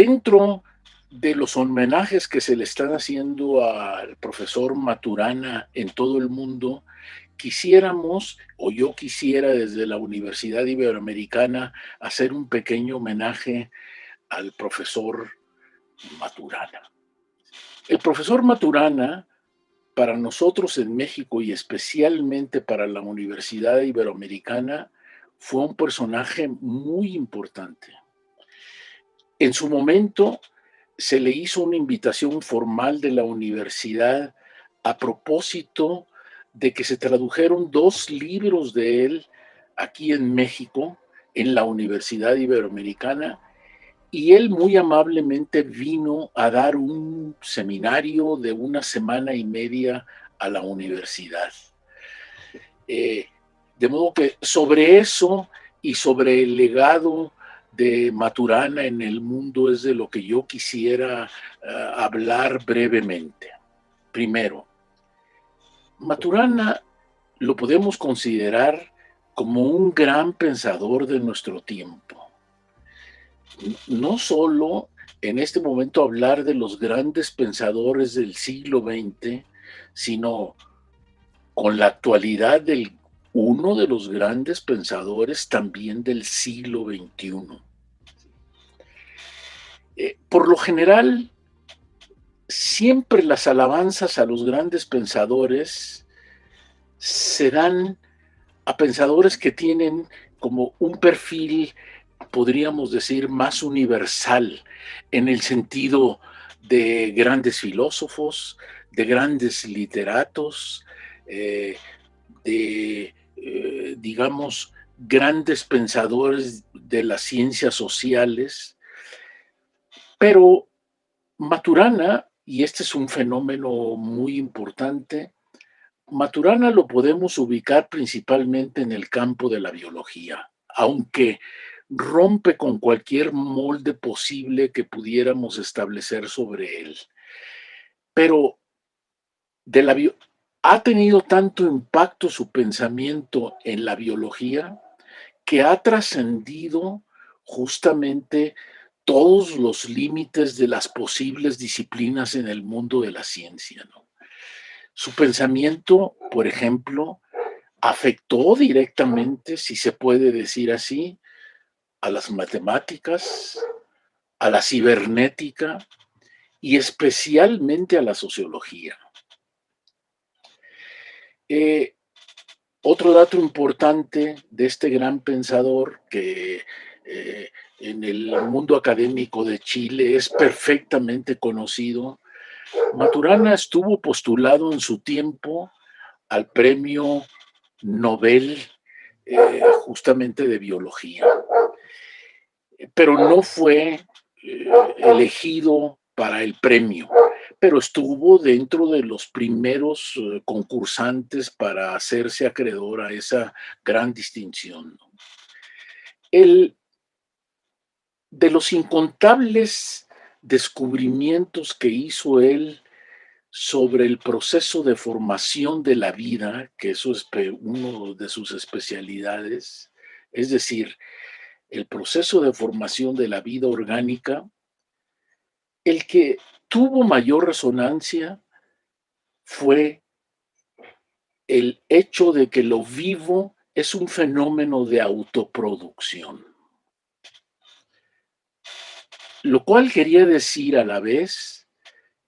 Dentro de los homenajes que se le están haciendo al profesor Maturana en todo el mundo, quisiéramos, o yo quisiera desde la Universidad Iberoamericana, hacer un pequeño homenaje al profesor Maturana. El profesor Maturana, para nosotros en México y especialmente para la Universidad Iberoamericana, fue un personaje muy importante. En su momento se le hizo una invitación formal de la universidad a propósito de que se tradujeron 2 libros de él aquí en México, en la Universidad Iberoamericana, y él muy amablemente vino a dar un seminario de 1 semana y media a la universidad. De modo que sobre eso y sobre el legado de Maturana en el mundo es de lo que yo quisiera hablar brevemente. Primero, Maturana lo podemos considerar como un gran pensador de nuestro tiempo. No solo en este momento hablar de los grandes pensadores del siglo XX, sino con la actualidad del uno de los grandes pensadores también del siglo XXI. Por lo general, siempre las alabanzas a los grandes pensadores se dan a pensadores que tienen como un perfil, podríamos decir, más universal, en el sentido de grandes filósofos, de grandes literatos, digamos, grandes pensadores de las ciencias sociales, pero Maturana, y este es un fenómeno muy importante, Maturana lo podemos ubicar principalmente en el campo de la biología, aunque rompe con cualquier molde posible que pudiéramos establecer sobre él. Pero de la ha tenido tanto impacto su pensamiento en la biología que ha trascendido justamente todos los límites de las posibles disciplinas en el mundo de la ciencia, ¿no? Su pensamiento, por ejemplo, afectó directamente, si se puede decir así, a las matemáticas, a la cibernética y especialmente a la sociología. Otro dato importante de este gran pensador que en el mundo académico de Chile es perfectamente conocido, Maturana estuvo postulado en su tiempo al premio Nobel justamente de biología, pero no fue elegido para el premio, pero estuvo dentro de los primeros concursantes para hacerse acreedor a esa gran distinción. De los incontables descubrimientos que hizo él sobre el proceso de formación de la vida, que eso es uno de sus especialidades, es decir, el proceso de formación de la vida orgánica, el que tuvo mayor resonancia fue el hecho de que lo vivo es un fenómeno de autoproducción, lo cual quería decir a la vez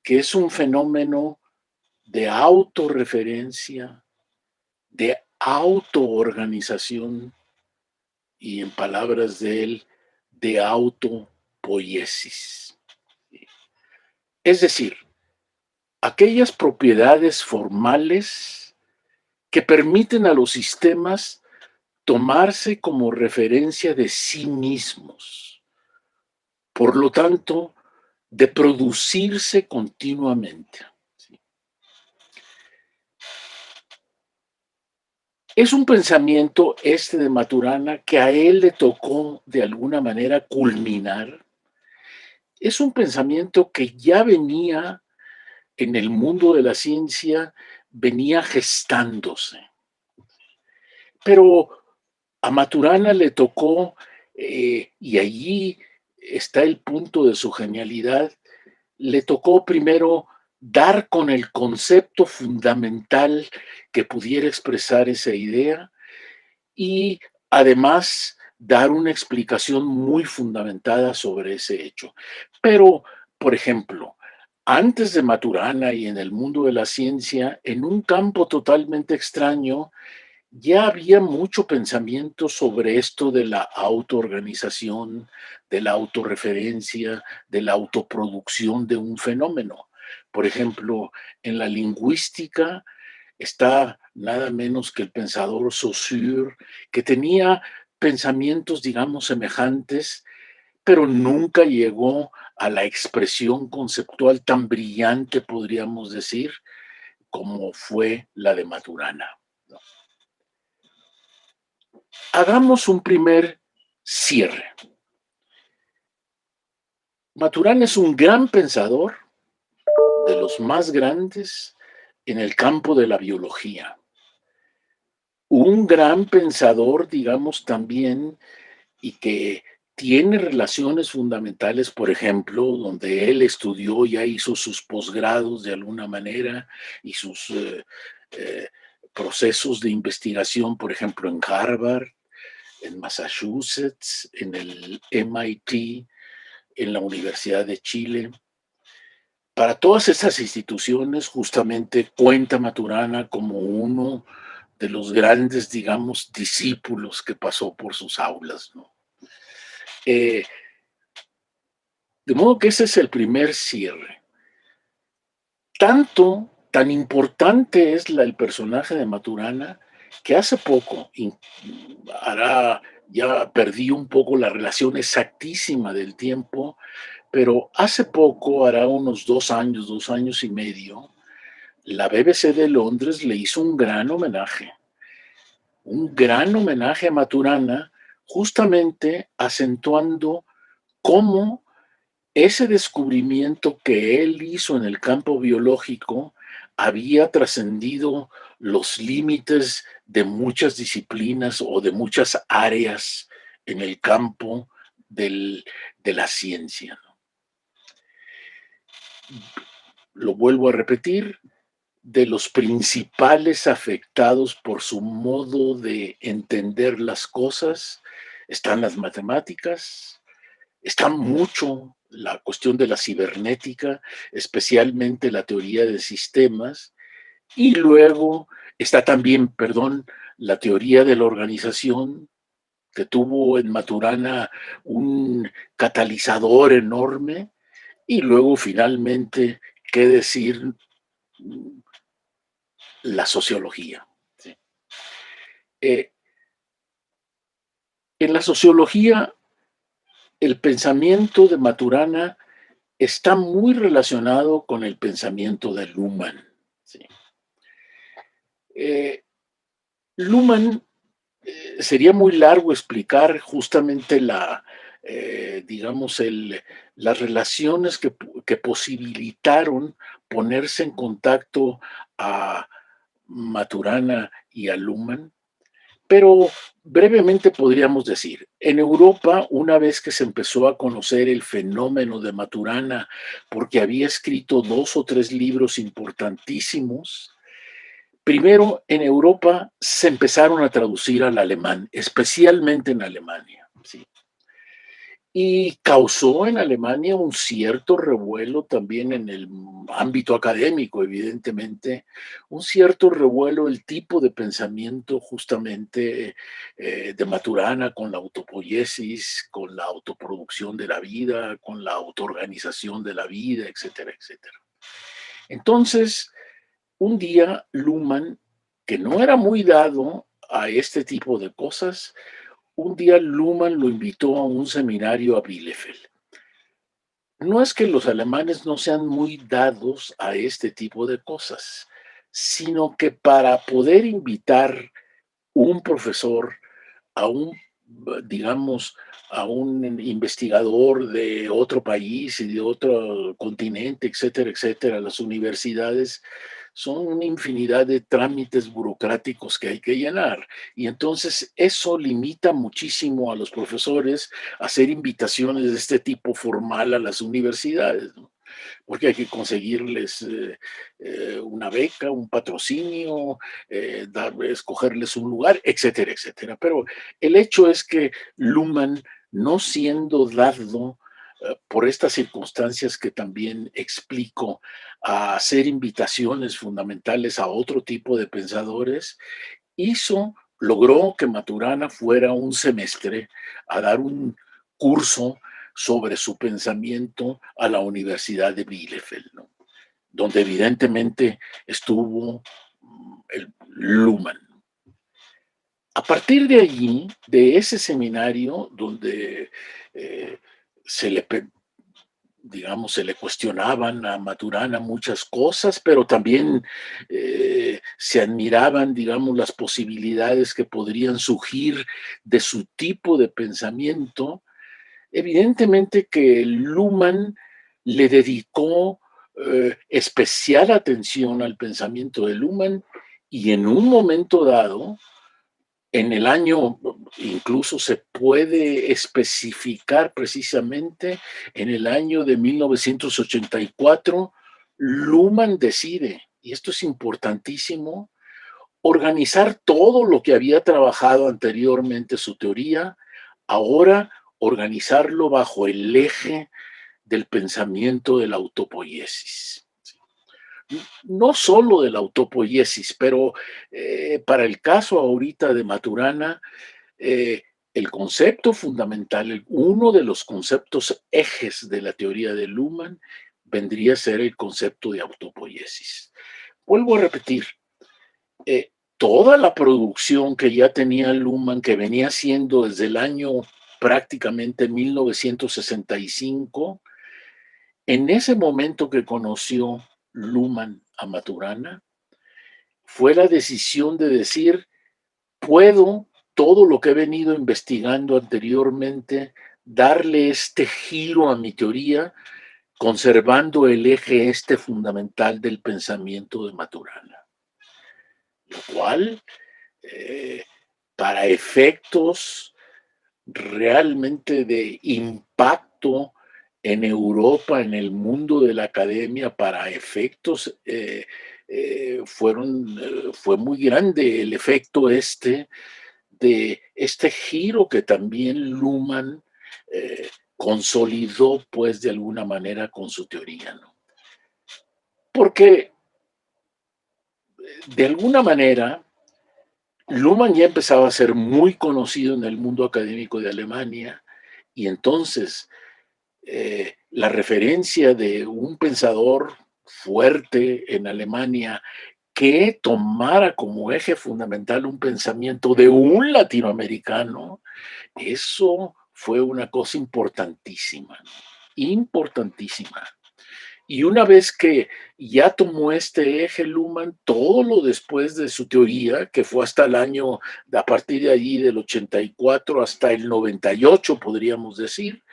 que es un fenómeno de autorreferencia, de autoorganización y, en palabras de él, de autopoiesis. Es decir, aquellas propiedades formales que permiten a los sistemas tomarse como referencia de sí mismos, por lo tanto, de producirse continuamente. Es un pensamiento este de Maturana que a él le tocó de alguna manera culminar. Es un pensamiento que ya venía en el mundo de la ciencia, venía gestándose. Pero a Maturana le tocó, y allí está el punto de su genialidad. Le tocó primero dar con el concepto fundamental que pudiera expresar esa idea y además dar una explicación muy fundamentada sobre ese hecho. Pero, por ejemplo, antes de Maturana y en el mundo de la ciencia, en un campo totalmente extraño, ya había mucho pensamiento sobre esto de la autoorganización, de la autorreferencia, de la autoproducción de un fenómeno. Por ejemplo, en la lingüística está nada menos que el pensador Saussure, que tenía pensamientos, digamos, semejantes, pero nunca llegó a la expresión conceptual tan brillante, podríamos decir, como fue la de Maturana. Hagamos un primer cierre. Maturana es un gran pensador, de los más grandes en el campo de la biología. Un gran pensador, digamos, también, y que tiene relaciones fundamentales, por ejemplo, donde él estudió, ya hizo sus posgrados de alguna manera y sus eh, procesos de investigación, por ejemplo, en Harvard, en Massachusetts, en el MIT, en la Universidad de Chile. Para todas estas instituciones, justamente cuenta Maturana como uno de los grandes, digamos, discípulos que pasó por sus aulas, ¿no? Eh, de modo que ese es el primer cierre. Tan importante es el personaje de Maturana que hace poco, ya perdí un poco la relación exactísima del tiempo, pero hace poco, hará unos 2 años y medio, la BBC de Londres le hizo un gran homenaje a Maturana, justamente acentuando cómo ese descubrimiento que él hizo en el campo biológico había trascendido los límites de muchas disciplinas o de muchas áreas en el campo de la ciencia. Lo vuelvo a repetir, de los principales afectados por su modo de entender las cosas están las matemáticas, está mucho la cuestión de la cibernética, especialmente la teoría de sistemas, y luego está también, perdón, la teoría de la organización, que tuvo en Maturana un catalizador enorme, y luego finalmente, qué decir, la sociología. ¿Sí? Eh, en la sociología, el pensamiento de Maturana está muy relacionado con el pensamiento de Luhmann. ¿Sí? Eh, Luhmann, sería muy largo explicar justamente digamos, las relaciones que posibilitaron ponerse en contacto a Maturana y a Luhmann. Pero brevemente podríamos decir, en Europa, una vez que se empezó a conocer el fenómeno de Maturana, porque había escrito 2 o 3 libros importantísimos, primero en Europa se empezaron a traducir al alemán, especialmente en Alemania. ¿Sí? Y causó en Alemania un cierto revuelo también en el ámbito académico, evidentemente, un cierto revuelo el tipo de pensamiento justamente de Maturana con la autopoiesis, con la autoproducción de la vida, con la autoorganización de la vida, etcétera, etcétera. Entonces, un día Luhmann, que no era muy dado a este tipo de cosas, un día Luhmann lo invitó a un seminario a Bielefeld. No es que los alemanes no sean muy dados a este tipo de cosas, sino que para poder invitar un profesor a digamos, a un investigador de otro país y de otro continente, etcétera, etcétera, las universidades son una infinidad de trámites burocráticos que hay que llenar. Y entonces eso limita muchísimo a los profesores a hacer invitaciones de este tipo formal a las universidades, ¿no? Porque hay que conseguirles una beca, un patrocinio, escogerles un lugar, etcétera, etcétera. Pero el hecho es que Luhmann, no siendo dado por estas circunstancias que también explico, a hacer invitaciones fundamentales a otro tipo de pensadores, logró que Maturana fuera un semestre a dar un curso sobre su pensamiento a la Universidad de Bielefeld, ¿no? Donde evidentemente estuvo el Luhmann. A partir de allí, de ese seminario, donde eh, se le digamos, se le cuestionaban a Maturana muchas cosas, pero también se admiraban, digamos, las posibilidades que podrían surgir de su tipo de pensamiento. Evidentemente que Luhmann le dedicó especial atención al pensamiento de Luhmann y en un momento dado en el año, incluso se puede especificar precisamente en el año de 1984, Luhmann decide, y esto es importantísimo, organizar todo lo que había trabajado anteriormente su teoría, ahora organizarlo bajo el eje del pensamiento de la autopoiesis. No solo de la autopoiesis, pero para el caso ahorita de Maturana, el concepto fundamental, uno de los conceptos ejes de la teoría de Luhmann, vendría a ser el concepto de autopoiesis. Vuelvo a repetir, toda la producción que ya tenía Luhmann, que venía haciendo desde el año prácticamente 1965, en ese momento que conoció Luhmann a Maturana, fue la decisión de decir, puedo todo lo que he venido investigando anteriormente, darle este giro a mi teoría, conservando el eje este fundamental del pensamiento de Maturana. Lo cual, eh, para efectos realmente de impacto en Europa, en el mundo de la academia, para efectos, fue muy grande el efecto este de este giro que también Luhmann consolidó, pues, de alguna manera con su teoría, ¿no? Porque, de alguna manera, Luhmann ya empezaba a ser muy conocido en el mundo académico de Alemania y entonces la referencia de un pensador fuerte en Alemania que tomara como eje fundamental un pensamiento de un latinoamericano, eso fue una cosa importantísima, ¿no? Importantísima. Y una vez que ya tomó este eje Luhmann, todo lo después de su teoría, que fue hasta el año, a partir de allí del 84 hasta el 98, podríamos decir,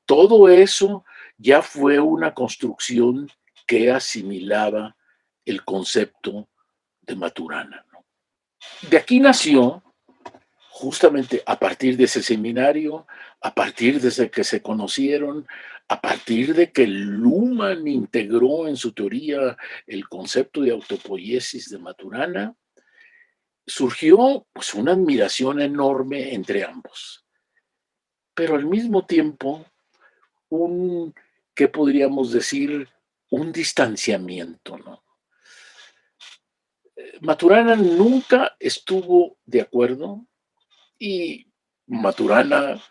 todo eso ya fue una construcción que asimilaba el concepto de Maturana, ¿no? De aquí nació, justamente a partir de ese seminario, a partir de que se conocieron, a partir de que Luhmann integró en su teoría el concepto de autopoiesis de Maturana, surgió pues una admiración enorme entre ambos. Pero al mismo tiempo, un, ¿qué podríamos decir? Un distanciamiento, ¿no? Maturana nunca estuvo de acuerdo y Maturana,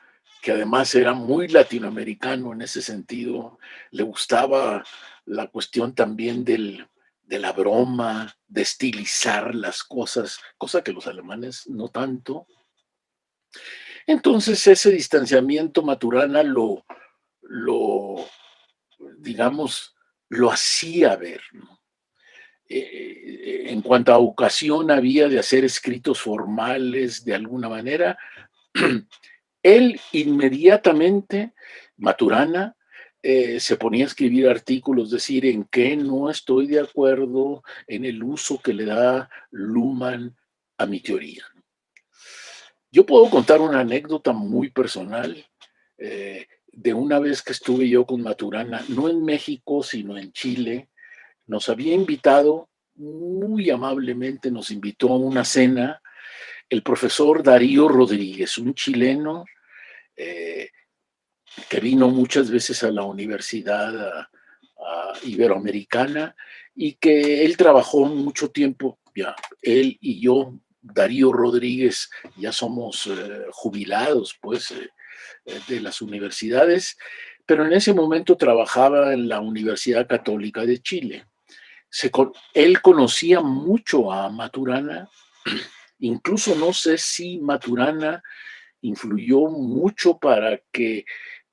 que además era muy latinoamericano en ese sentido, le gustaba la cuestión también de la broma, de estilizar las cosas, cosa que los alemanes no tanto. Entonces ese distanciamiento Maturana lo digamos, lo hacía ver, ¿no? En cuanto a ocasión había de hacer escritos formales de alguna manera, él inmediatamente, Maturana, se ponía a escribir artículos, decir en qué no estoy de acuerdo en el uso que le da Luhmann a mi teoría. Yo puedo contar una anécdota muy personal de una vez que estuve yo con Maturana, no en México, sino en Chile. Nos había invitado, muy amablemente nos invitó a una cena el profesor Darío Rodríguez, un chileno eh, que vino muchas veces a la Universidad Iberoamericana y que él trabajó mucho tiempo, ya, él y yo, Darío Rodríguez, ya somos jubilados, pues, de las universidades, pero en ese momento trabajaba en la Universidad Católica de Chile. Él conocía mucho a Maturana, incluso no sé si Maturana influyó mucho para que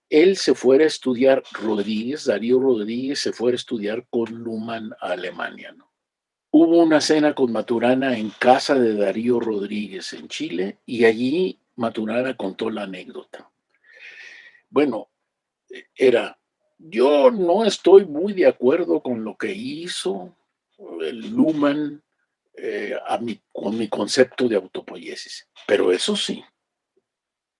él se fuera a estudiar, Darío Rodríguez se fuera a estudiar con Luhmann a Alemania, ¿no? Hubo una cena con Maturana en casa de Darío Rodríguez en Chile y allí Maturana contó la anécdota. Bueno, yo no estoy muy de acuerdo con lo que hizo el Luhmann con mi concepto de autopoiesis, pero eso sí,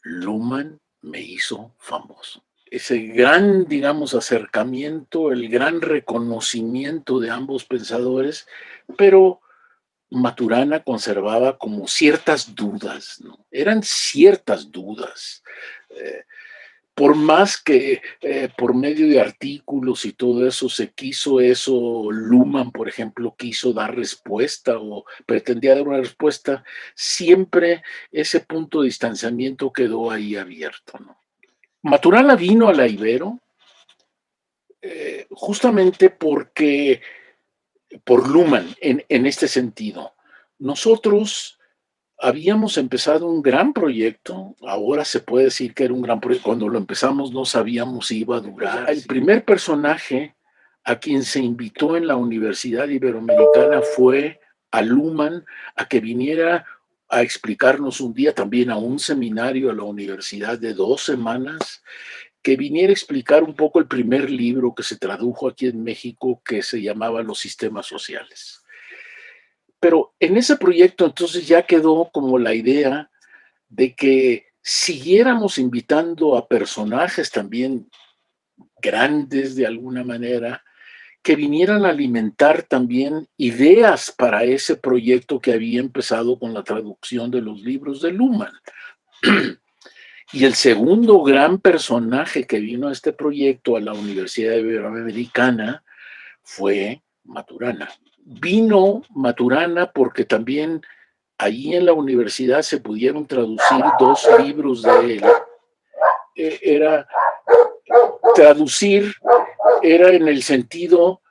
Luhmann me hizo famoso. Ese gran, digamos, acercamiento, el gran reconocimiento de ambos pensadores, pero Maturana conservaba como ciertas dudas, ¿no? Eran ciertas dudas. Eh, por más que por medio de artículos y todo eso se quiso eso, Luhmann, por ejemplo, quiso dar respuesta o pretendía dar una respuesta, siempre ese punto de distanciamiento quedó ahí abierto, ¿no? Maturana vino a la Ibero justamente por Luhmann, en este sentido. Nosotros habíamos empezado un gran proyecto, ahora se puede decir que era un gran proyecto, cuando lo empezamos no sabíamos si iba a durar. El primer personaje a quien se invitó en la Universidad Iberoamericana fue a Luhmann, a que viniera a explicarnos un día también a un seminario a la universidad de 2 semanas, que viniera a explicar un poco el primer libro que se tradujo aquí en México, que se llamaba Los sistemas sociales. Pero en ese proyecto entonces ya quedó como la idea de que siguiéramos invitando a personajes también grandes de alguna manera, que vinieran a alimentar también ideas para ese proyecto que había empezado con la traducción de los libros de Luhmann. Y el segundo gran personaje que vino a este proyecto a la Universidad Iberoamericana fue Maturana. Vino Maturana porque también allí en la universidad se pudieron traducir 2 libros de él. Era traducir, era en el sentido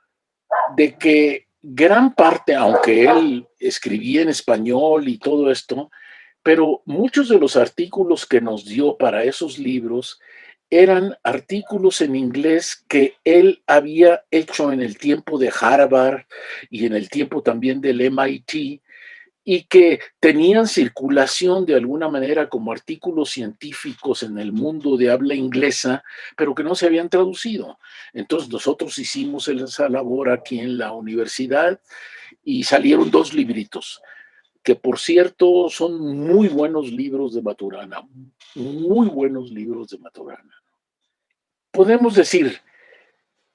de que gran parte, aunque él escribía en español y todo esto, pero muchos de los artículos que nos dio para esos libros eran artículos en inglés que él había hecho en el tiempo de Harvard y en el tiempo también del MIT, y que tenían circulación de alguna manera como artículos científicos en el mundo de habla inglesa, pero que no se habían traducido. Entonces nosotros hicimos esa labor aquí en la universidad y salieron 2 libritos, que por cierto son muy buenos libros de Maturana, muy buenos libros de Maturana. Podemos decir,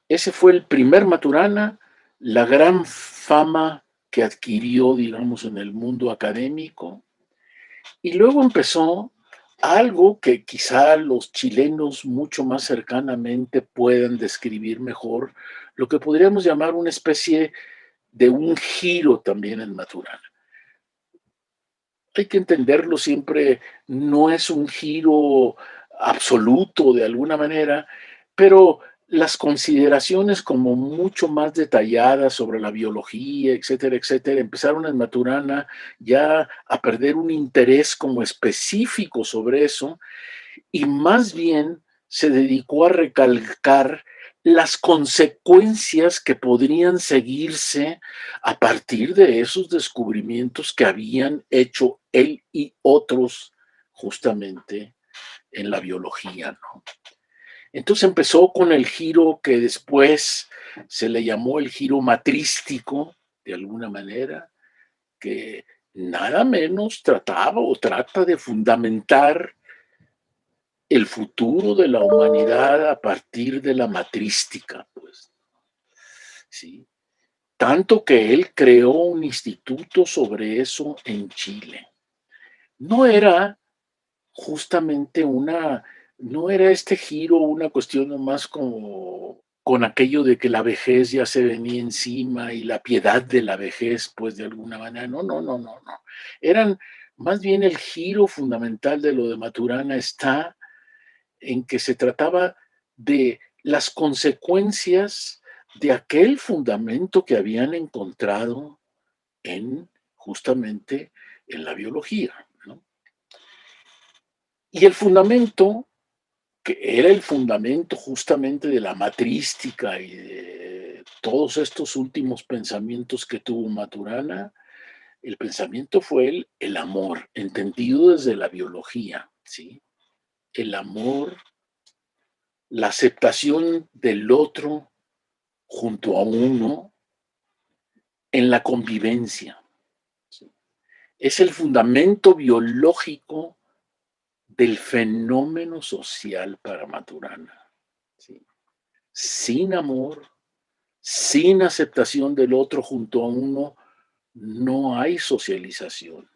ese fue el primer Maturana, la gran fama que adquirió, digamos, en el mundo académico, y luego empezó algo que quizá los chilenos mucho más cercanamente puedan describir mejor, lo que podríamos llamar una especie de un giro también en Maturana. Hay que entenderlo siempre, no es un giro absoluto de alguna manera, pero las consideraciones como mucho más detalladas sobre la biología, etcétera, etcétera, empezaron en Maturana ya a perder un interés como específico sobre eso y más bien se dedicó a recalcar las consecuencias que podrían seguirse a partir de esos descubrimientos que habían hecho él y otros justamente en la biología, ¿no? Entonces empezó con el giro que después se le llamó el giro matrístico, de alguna manera, que nada menos trataba o trata de fundamentar el futuro de la humanidad a partir de la matrística, pues, ¿sí? Tanto que él creó un instituto sobre eso en Chile. No era justamente no era este giro una cuestión nomás como con aquello de que la vejez ya se venía encima y la piedad de la vejez, pues, de alguna manera. No, no, no, no, no. Eran más bien el giro fundamental de lo de Maturana está en que se trataba de las consecuencias de aquel fundamento que habían encontrado en justamente en la biología, ¿no? Y el fundamento, que era el fundamento justamente de la matrística y de todos estos últimos pensamientos que tuvo Maturana, el pensamiento fue el amor, entendido desde la biología, ¿sí? El amor, la aceptación del otro junto a uno en la convivencia. ¿Sí? Es el fundamento biológico del fenómeno social para Maturana. ¿Sí? Sin amor, sin aceptación del otro junto a uno, no hay socialización.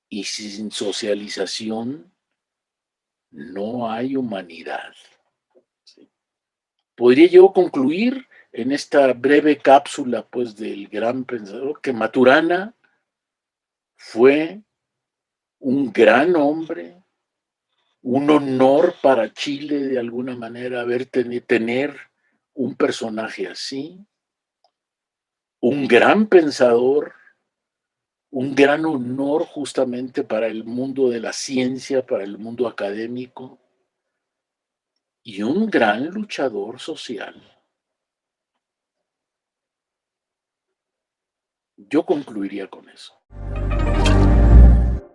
Y sin socialización no hay humanidad. ¿Sí? Podría yo concluir en esta breve cápsula, pues, del gran pensador, que Maturana fue un gran hombre, un honor para Chile de alguna manera tener un personaje así, un gran pensador, un gran honor justamente para el mundo de la ciencia, para el mundo académico y un gran luchador social. Yo concluiría con eso.